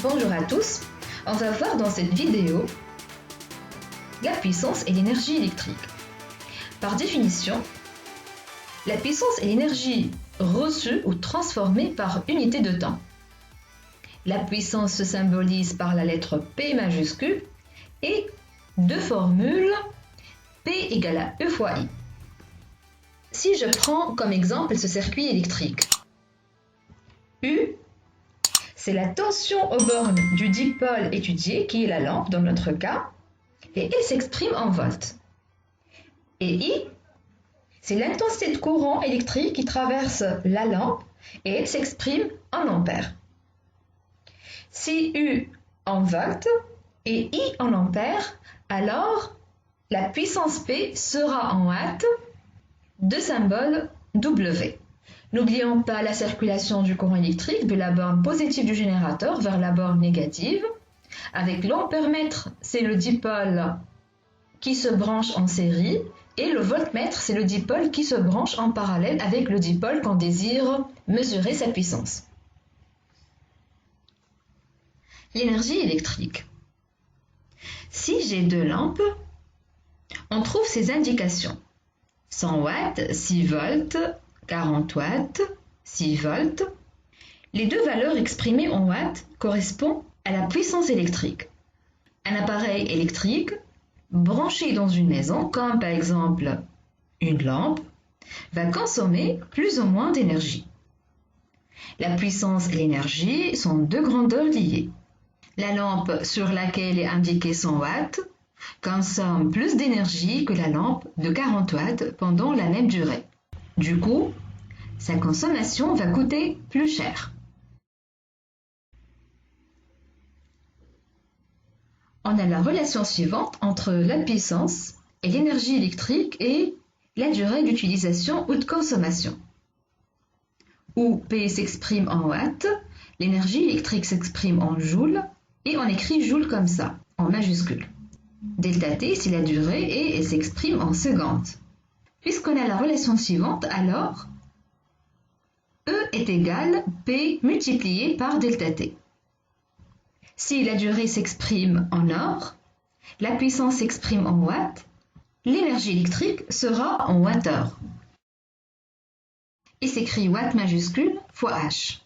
Bonjour à tous, on va voir dans cette vidéo la puissance et l'énergie électrique. Par définition, la puissance est l'énergie reçue ou transformée par unité de temps. La puissance se symbolise par la lettre P majuscule et deux formules P égale à E fois I. Si je prends comme exemple ce circuit électrique, U, c'est la tension aux bornes du dipôle étudié, qui est la lampe dans notre cas, et elle s'exprime en volts. Et I, c'est l'intensité de courant électrique qui traverse la lampe et elle s'exprime en ampères. Si U en volts et I en ampères, alors la puissance P sera en watts de symbole W. N'oublions pas la circulation du courant électrique de la borne positive du générateur vers la borne négative. Avec l'ampèremètre, c'est le dipôle qui se branche en série et le voltmètre, c'est le dipôle qui se branche en parallèle avec le dipôle qu'on désire mesurer sa puissance. L'énergie électrique. Si j'ai deux lampes, on trouve ces indications. 100 watts, 6 volts, 40 watts, 6 volts. Les deux valeurs exprimées en watts correspondent à la puissance électrique. Un appareil électrique branché dans une maison, comme par exemple une lampe, va consommer plus ou moins d'énergie. La puissance et l'énergie sont deux grandeurs liées. La lampe sur laquelle est indiqué 100 watts consomme plus d'énergie que la lampe de 40 watts pendant la même durée. Du coup, sa consommation va coûter plus cher. On a la relation suivante entre la puissance et l'énergie électrique et la durée d'utilisation ou de consommation. Où P s'exprime en watts, l'énergie électrique s'exprime en joules et on écrit joules comme ça, en majuscule. Delta T, c'est la durée et elle s'exprime en secondes. Puisqu'on a la relation suivante, alors E est égal P multiplié par delta T. Si la durée s'exprime en heures, la puissance s'exprime en watts, l'énergie électrique sera en watts-heure. Et s'écrit watt majuscule fois H.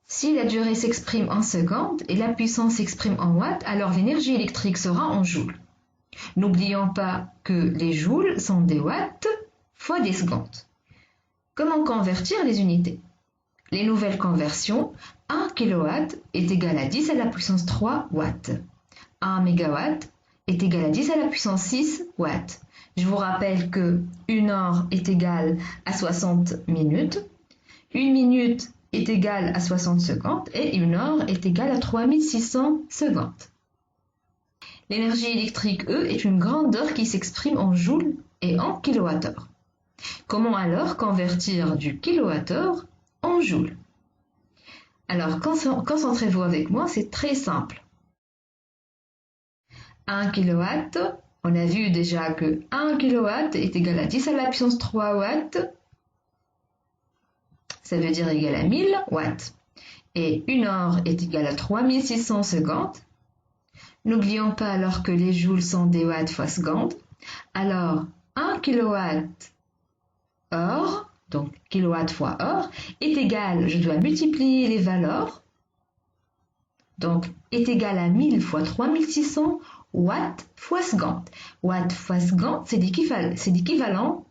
Si la durée s'exprime en secondes et la puissance s'exprime en watts, alors l'énergie électrique sera en joules. N'oublions pas que les joules sont des watts fois des secondes. Comment convertir les unités? Les nouvelles conversions, 1 kW est égal à 10 à la puissance 3 watts. 1 MW est égal à 10 à la puissance 6 watts. Je vous rappelle que 1 heure est égale à 60 minutes. 1 minute est égale à 60 secondes et 1 heure est égale à 3600 secondes. L'énergie électrique, E, est une grandeur qui s'exprime en joules et en kilowattheure. Comment alors convertir du kilowattheure en joules? Alors, concentrez-vous avec moi, c'est très simple. 1 kW, on a vu déjà que 1 kW est égal à 10 à la puissance 3 watts. Ça veut dire égal à 1000 watts. Et 1 heure est égal à 3600 secondes. N'oublions pas alors que les joules sont des watts fois seconde. Alors, 1 kWh, donc kilowatt fois heure, est égal, je dois multiplier les valeurs, donc est égal à 1000 fois 3600 watts fois seconde. Watt fois seconde, c'est l'équivalent,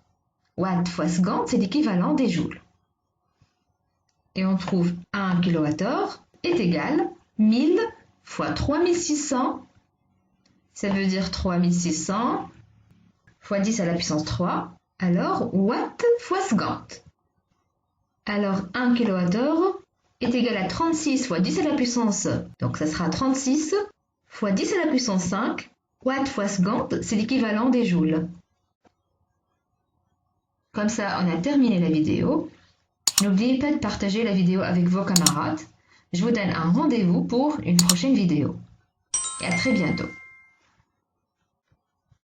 watt fois seconde, c'est l'équivalent des joules. Et on trouve 1 kWh est égal 1000 fois 3600, ça veut dire 3600 fois 10 à la puissance 3, alors watts fois seconde. Alors 1 kWh est égal à 36 fois 10 à la puissance, donc ça sera 36 fois 10 à la puissance 5, watts fois seconde, c'est l'équivalent des joules. Comme ça, on a terminé la vidéo. N'oubliez pas de partager la vidéo avec vos camarades. Je vous donne un rendez-vous pour une prochaine vidéo. Et à très bientôt.